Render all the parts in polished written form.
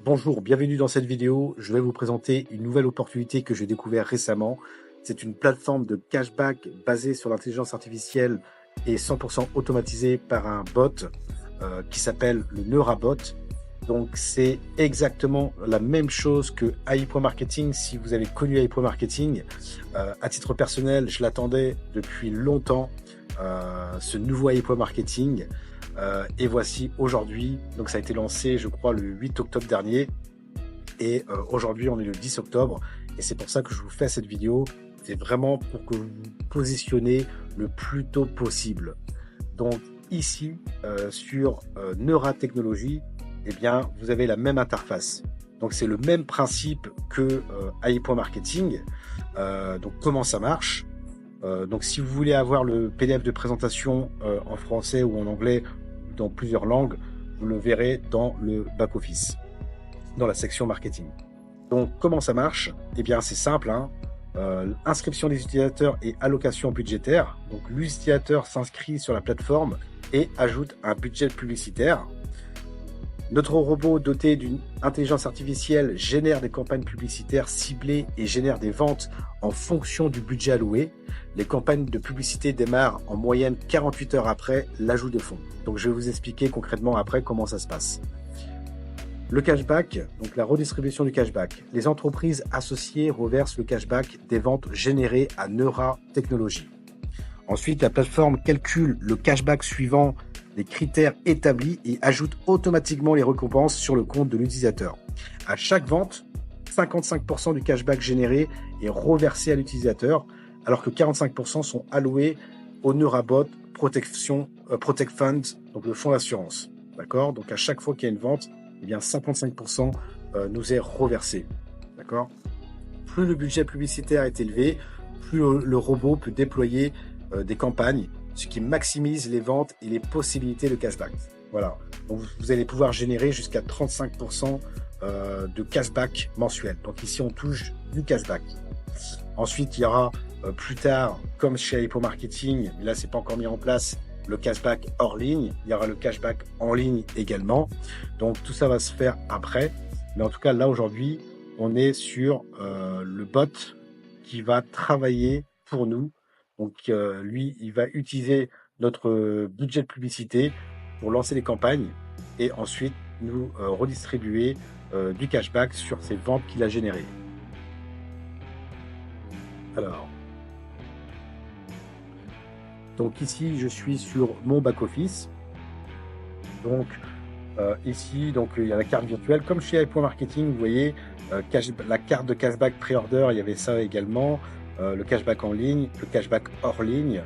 Bonjour, bienvenue dans cette vidéo. Je vais vous présenter une nouvelle opportunité que j'ai découvert récemment. C'est une plateforme de cashback basée sur l'intelligence artificielle et 100% automatisée par un bot qui s'appelle le Neurabot. Donc c'est exactement la même chose que AI.marketing. Si vous avez connu AI.marketing, à titre personnel, je l'attendais depuis longtemps, ce nouveau AI.marketing. Et voici aujourd'hui, donc ça a été lancé je crois le 8 octobre dernier et aujourd'hui on est le 10 octobre et c'est pour ça que je vous fais cette vidéo. C'est vraiment pour que vous vous positionnez le plus tôt possible. Donc ici sur Neura Technologies, eh bien vous avez la même interface. Donc c'est le même principe que AI.marketing. Donc comment ça marche? Donc si vous voulez avoir le PDF de présentation en français ou en anglais, dans plusieurs langues, vous le verrez dans le back-office, dans la section marketing. Donc comment ça marche? Eh bien c'est simple, hein. Inscription des utilisateurs et allocation budgétaire. Donc l'utilisateur s'inscrit sur la plateforme et ajoute un budget publicitaire. Notre robot doté d'une intelligence artificielle génère des campagnes publicitaires ciblées et génère des ventes en fonction du budget alloué. Les campagnes de publicité démarrent en moyenne 48 heures après l'ajout de fonds. Donc je vais vous expliquer concrètement après comment ça se passe. Le cashback, donc la redistribution du cashback. Les entreprises associées reversent le cashback des ventes générées à Neura Technologies. Ensuite, la plateforme calcule le cashback suivant les critères établis et ajoute automatiquement les récompenses sur le compte de l'utilisateur. À chaque vente, 55% du cashback généré est reversé à l'utilisateur, alors que 45% sont alloués au Neurabot Protect Fund, donc le fonds d'assurance. D'accord? Donc à chaque fois qu'il y a une vente, eh bien 55% nous est reversé. D'accord? Plus le budget publicitaire est élevé, plus le robot peut déployer des campagnes, ce qui maximise les ventes et les possibilités de cashback. Voilà. Donc vous allez pouvoir générer jusqu'à 35% de cashback mensuel. Donc ici, on touche du cashback. Ensuite, il y aura plus tard, comme chez Hypo Marketing, mais là, c'est pas encore mis en place, le cashback hors ligne. Il y aura le cashback en ligne également. Donc tout ça va se faire après. Mais en tout cas, là, aujourd'hui, on est sur le bot qui va travailler pour nous. Donc lui, il va utiliser notre budget de publicité pour lancer les campagnes et ensuite nous redistribuer du cashback sur ces ventes qu'il a générées. Alors, donc ici, je suis sur mon back-office. Donc ici, donc il y a la carte virtuelle. Comme chez iPoint Marketing, vous voyez, la carte de cashback pré-order, il y avait ça également. Le cashback en ligne, le cashback hors ligne,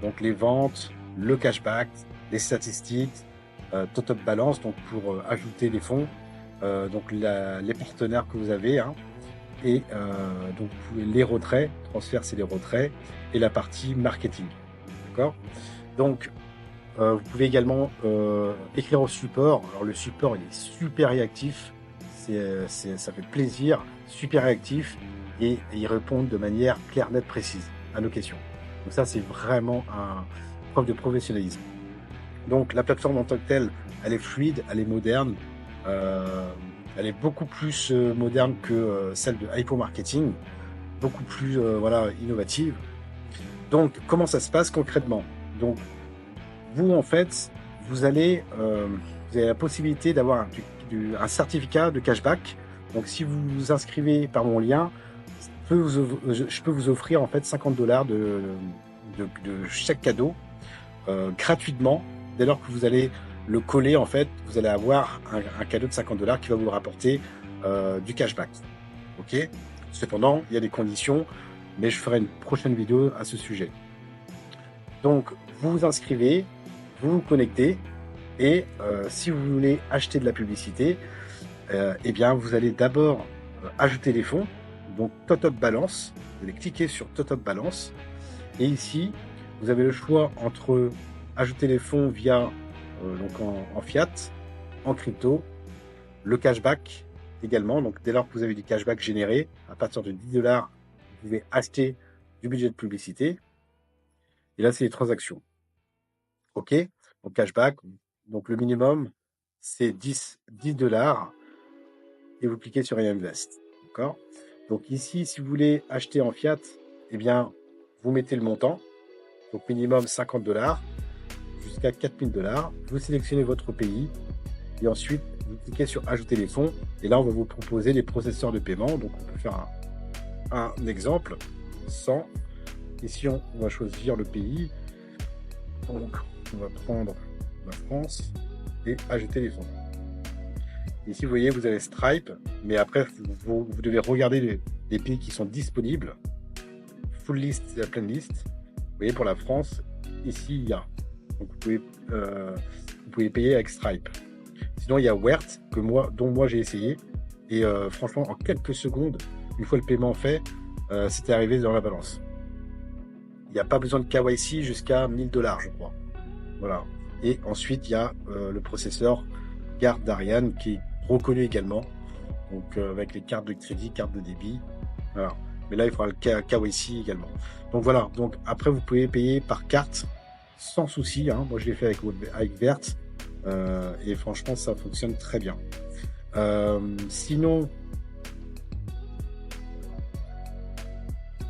donc les ventes, le cashback, les statistiques, top balance, donc pour ajouter les fonds, donc les partenaires que vous avez, hein, et donc les retraits, transfert c'est les retraits, et la partie marketing. D'accord? Donc vous pouvez également écrire au support. Alors le support, il est super réactif, ça fait plaisir, super réactif, et ils répondent de manière claire, nette, précise à nos questions. Donc ça, c'est vraiment un preuve de professionnalisme. Donc la plateforme en tant que telle, elle est fluide, elle est moderne, elle est beaucoup plus moderne que celle de Hypo Marketing, beaucoup plus voilà, innovative. Donc comment ça se passe concrètement? Donc vous, en fait, vous avez la possibilité d'avoir un certificat de cashback. Donc, si vous vous inscrivez par mon lien, je peux vous offrir en fait 50 $ de chèque cadeau gratuitement. Dès lors que vous allez le coller, en fait, vous allez avoir un cadeau de 50 $ qui va vous rapporter du cashback. Ok? Cependant, il y a des conditions, mais je ferai une prochaine vidéo à ce sujet. Donc, vous vous inscrivez, vous vous connectez et si vous voulez acheter de la publicité, eh bien vous allez d'abord ajouter les fonds, donc top balance, vous allez cliquer sur top balance et ici vous avez le choix entre ajouter les fonds via donc en fiat, en crypto, le cashback également, donc dès lors que vous avez du cashback généré, à partir de 10 $, vous pouvez acheter du budget de publicité et là c'est les transactions. Ok, donc cashback, donc le minimum c'est 10 $. et vous cliquez sur Reinvest. D'accord? Donc ici, si vous voulez acheter en fiat, eh bien, vous mettez le montant, donc minimum 50 $ jusqu'à 4000 $. Vous sélectionnez votre pays et ensuite vous cliquez sur ajouter les fonds. Et là, on va vous proposer les processeurs de paiement. Donc, on peut faire un exemple 100. Ici, on va choisir le pays. Donc, on va prendre la France et ajouter les fonds. Ici, vous voyez, vous avez Stripe, mais après, vous devez regarder les pays qui sont disponibles. Full list et la pleine liste. Vous voyez, pour la France, ici, il y a. Donc, vous pouvez payer avec Stripe. Sinon, il y a Wert, dont moi j'ai essayé. Et franchement, en quelques secondes, une fois le paiement fait, c'était arrivé dans la balance. Il n'y a pas besoin de KYC jusqu'à 1000 $, je crois. Voilà. Et ensuite, il y a le processeur carte d'Ariane qui est reconnu également. Donc, avec les cartes de crédit, cartes de débit. Voilà. Mais là, il faudra le KYC également. Donc, voilà. Donc, après, vous pouvez payer par carte sans souci. Hein. Moi, je l'ai fait avec Vert. Et franchement, ça fonctionne très bien. Sinon,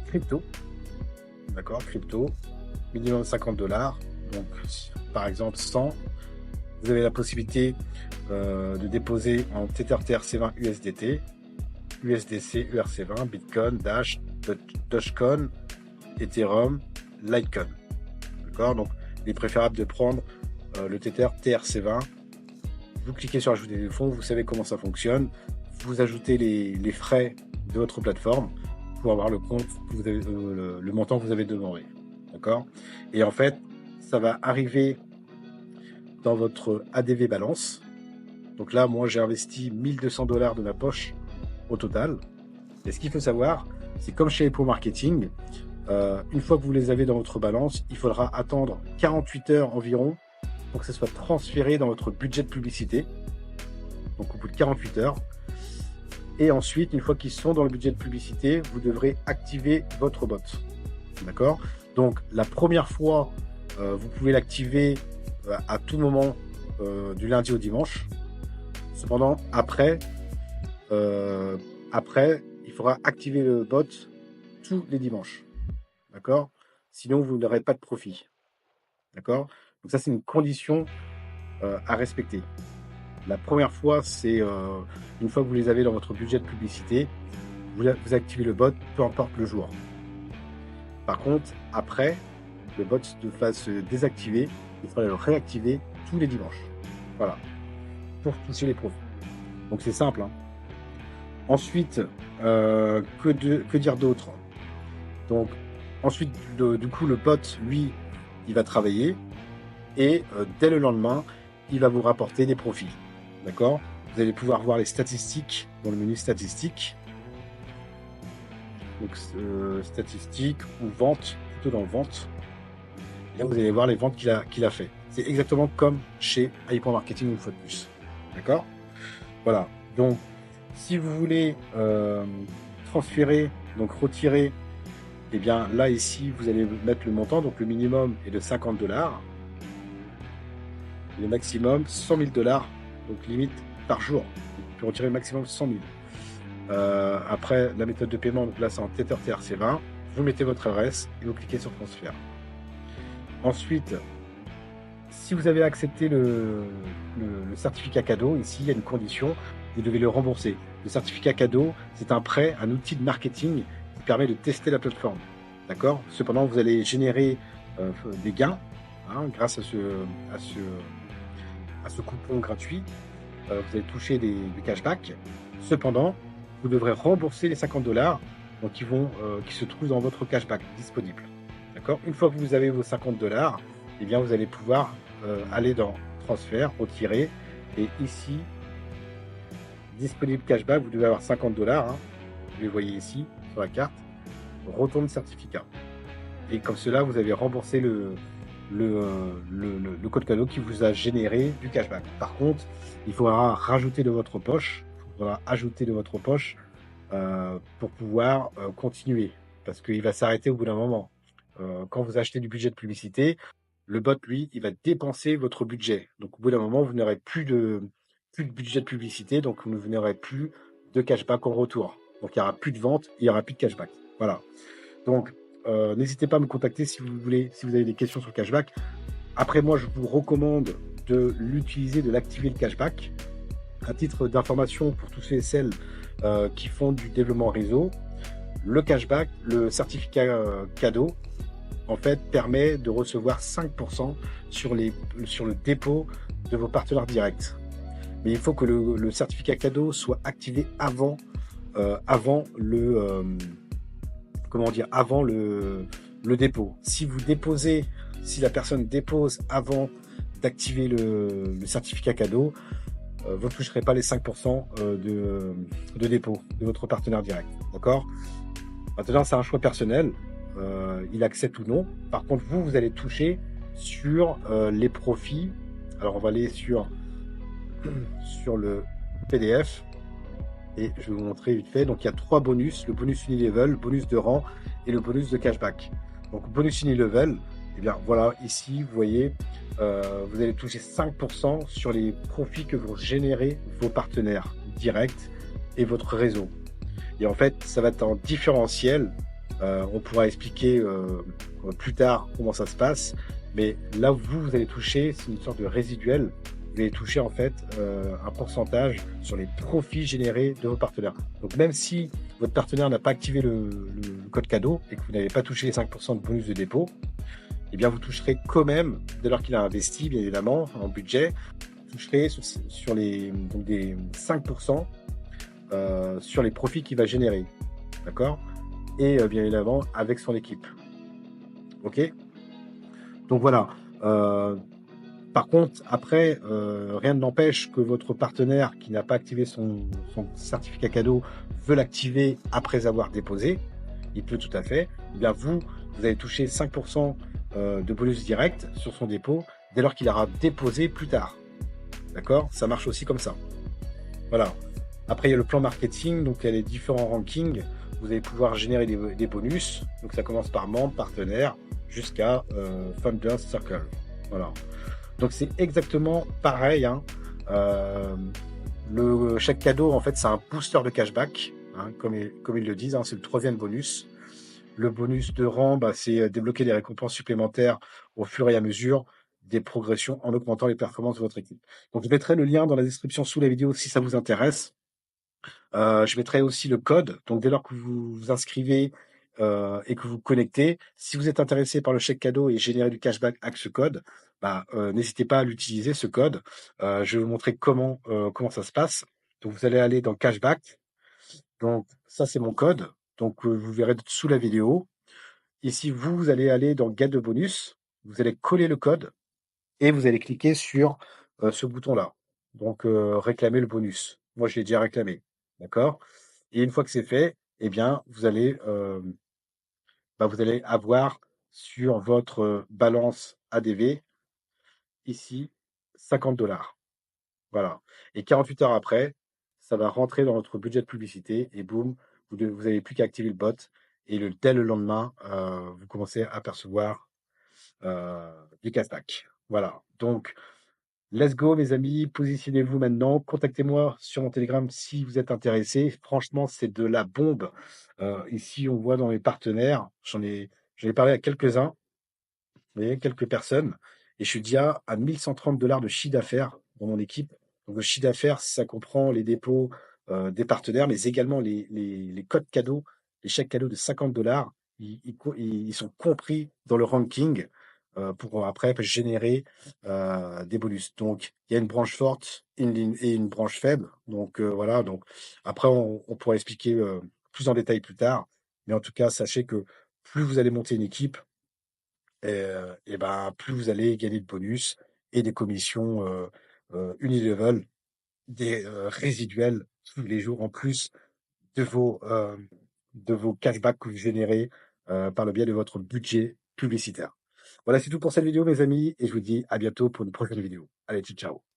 crypto. D'accord, crypto. Minimum 50 $. Donc, par exemple, 100. Vous avez la possibilité de déposer en Tether TRC20 USDT, USDC, ERC20, Bitcoin, Dash, Dogecoin, Ethereum, Litecoin. D'accord, donc il est préférable de prendre le Tether TRC20. Vous cliquez sur ajouter des fonds, vous savez comment ça fonctionne. Vous ajoutez les frais de votre plateforme pour avoir le compte, que vous avez, le montant que vous avez demandé. D'accord? Et en fait, ça va arriver dans votre ADV balance. Donc là, moi, j'ai investi 1200 $ de ma poche au total. Et ce qu'il faut savoir, c'est comme chez Epo Marketing, une fois que vous les avez dans votre balance, il faudra attendre 48 heures environ pour que ça soit transféré dans votre budget de publicité. Donc au bout de 48 heures. Et ensuite, une fois qu'ils sont dans le budget de publicité, vous devrez activer votre bot. D'accord? Donc la première fois, vous pouvez l'activer à tout moment du lundi au dimanche. Cependant, après, il faudra activer le bot tous les dimanches. D'accord? Sinon, vous n'aurez pas de profit. D'accord? Donc ça, c'est une condition à respecter. La première fois, c'est une fois que vous les avez dans votre budget de publicité, vous activez le bot, peu importe le jour. Par contre, après, le bot va se désactiver, il faudra le réactiver tous les dimanches. Voilà. Pour toucher les profits. Donc c'est simple. Hein. Ensuite, que dire d'autre? Donc, ensuite, du coup, le bot, lui, il va travailler et dès le lendemain, il va vous rapporter des profits. D'accord? Vous allez pouvoir voir les statistiques dans le menu statistiques. Donc, statistiques ou vente, plutôt dans vente. Et là, vous allez voir les ventes qu'il a fait. C'est exactement comme chez Hyper Marketing une fois de plus. D'accord? Voilà. Donc, si vous voulez transférer, donc retirer, eh bien là ici, vous allez mettre le montant. Donc, le minimum est de 50 $. Le maximum, 100 000 $. Donc, limite par jour. Vous pouvez retirer le maximum 100 000. Après, la méthode de paiement, donc là, c'est en Tether TRC20. Vous mettez votre adresse et vous cliquez sur transfert. Ensuite, si vous avez accepté le certificat cadeau, ici, il y a une condition, vous devez le rembourser. Le certificat cadeau, c'est un prêt, un outil de marketing qui permet de tester la plateforme. D'accord? Cependant, vous allez générer des gains grâce à ce coupon gratuit. Vous allez toucher du cashback. Cependant, vous devrez rembourser les 50 $, donc qui se trouvent dans votre cashback disponible. D'accord? Une fois que vous avez vos 50 $, eh bien, vous allez pouvoir aller dans transfert, retirer, et ici, disponible cashback, vous devez avoir 50 $. Vous les voyez ici sur la carte. Retourne certificat. Et comme cela, vous avez remboursé le code cadeau qui vous a généré du cashback. Par contre, il faudra rajouter de votre poche. Il faudra ajouter de votre poche pour pouvoir continuer. Parce qu'il va s'arrêter au bout d'un moment. Quand vous achetez du budget de publicité, le bot, lui, il va dépenser votre budget. Donc, au bout d'un moment, vous n'aurez plus de budget de publicité. Donc, vous n'aurez plus de cashback en retour. Donc, il n'y aura plus de vente, il n'y aura plus de cashback. Voilà. Donc, n'hésitez pas à me contacter si vous voulez, si vous avez des questions sur le cashback. Après, moi, je vous recommande de l'utiliser, de l'activer le cashback. À titre d'information pour tous ceux et celles qui font du développement réseau, le cashback, le certificat cadeau, en fait, permet de recevoir 5% sur le dépôt de vos partenaires directs. Mais il faut que le certificat cadeau soit activé avant le dépôt. Si la personne dépose avant d'activer le certificat cadeau, vous ne toucherez pas les 5% de dépôt de votre partenaire direct. D'accord? Maintenant, c'est un choix personnel. Il accepte ou non. Par contre, vous allez toucher sur les profits. Alors, on va aller sur le PDF et je vais vous montrer vite fait. Donc, il y a 3 bonus: le bonus unilevel, bonus de rang et le bonus de cashback. Donc, bonus unilevel, eh bien voilà, ici, vous voyez, vous allez toucher 5% sur les profits que vont générer vos partenaires directs et votre réseau. Et en fait, ça va être en différentiel. On pourra expliquer plus tard comment ça se passe. Mais là, vous allez toucher, c'est une sorte de résiduel. Vous allez toucher en fait un pourcentage sur les profits générés de vos partenaires. Donc même si votre partenaire n'a pas activé le code cadeau et que vous n'avez pas touché les 5% de bonus de dépôt, eh bien vous toucherez quand même, dès lors qu'il a investi, bien évidemment, en budget, vous toucherez sur des 5% sur les profits qu'il va générer. D'accord? Et bien évidemment, avec son équipe. OK? Donc voilà. Par contre, après, rien ne n'empêche que votre partenaire qui n'a pas activé son certificat cadeau veut l'activer après avoir déposé. Il peut tout à fait. Eh bien, vous allez toucher 5% de bonus direct sur son dépôt dès lors qu'il aura déposé plus tard. D'accord? Ça marche aussi comme ça. Voilà. Après, il y a le plan marketing. Donc, il y a les différents rankings. Vous allez pouvoir générer des bonus. Donc, ça commence par membre, partenaire, jusqu'à Founders Circle. Voilà. Donc c'est exactement pareil. Hein. Le chèque cadeau, en fait, c'est un booster de cashback, hein, comme ils le disent. Hein, c'est le 3e bonus. Le bonus de rang, c'est débloquer des récompenses supplémentaires au fur et à mesure des progressions en augmentant les performances de votre équipe. Donc je mettrai le lien dans la description sous la vidéo si ça vous intéresse. Je mettrai aussi le code. Donc dès lors que vous vous inscrivez et que vous connectez, si vous êtes intéressé par le chèque cadeau et générer du cashback avec ce code, n'hésitez pas à l'utiliser, ce code. Je vais vous montrer comment ça se passe. Donc vous allez aller dans cashback. Donc ça, c'est mon code. Donc vous verrez sous la vidéo. Ici, vous allez aller dans get de bonus. Vous allez coller le code et vous allez cliquer sur ce bouton-là. Donc réclamer le bonus. Moi, je l'ai déjà réclamé. D'accord? Et une fois que c'est fait, eh bien, vous allez avoir sur votre balance ADV, ici, 50 $. Voilà. Et 48 heures après, ça va rentrer dans votre budget de publicité et boum, vous n'avez plus qu'à activer le bot. Et dès le lendemain, vous commencez à percevoir du cashback. Voilà. Donc, let's go, mes amis. Positionnez-vous maintenant. Contactez-moi sur mon Telegram si vous êtes intéressé. Franchement, c'est de la bombe. Ici, on voit dans mes partenaires, j'en ai parlé à quelques-uns, vous voyez, quelques personnes, et je suis déjà à 1130 $ de chiffre d'affaires dans mon équipe. Donc, le chiffre d'affaires, ça comprend les dépôts des partenaires, mais également les codes cadeaux, les chèques cadeaux de 50 $. Ils sont compris dans le ranking pour après générer des bonus. Donc, il y a une branche forte et une branche faible. Donc, voilà. Donc, après, on pourra expliquer plus en détail plus tard. Mais en tout cas, sachez que plus vous allez monter une équipe, plus vous allez gagner de bonus et des commissions unilevel, des résiduels tous les jours en plus de vos cashbacks que vous générez par le biais de votre budget publicitaire. Voilà, c'est tout pour cette vidéo, mes amis, et je vous dis à bientôt pour une prochaine vidéo. Allez, ciao, ciao.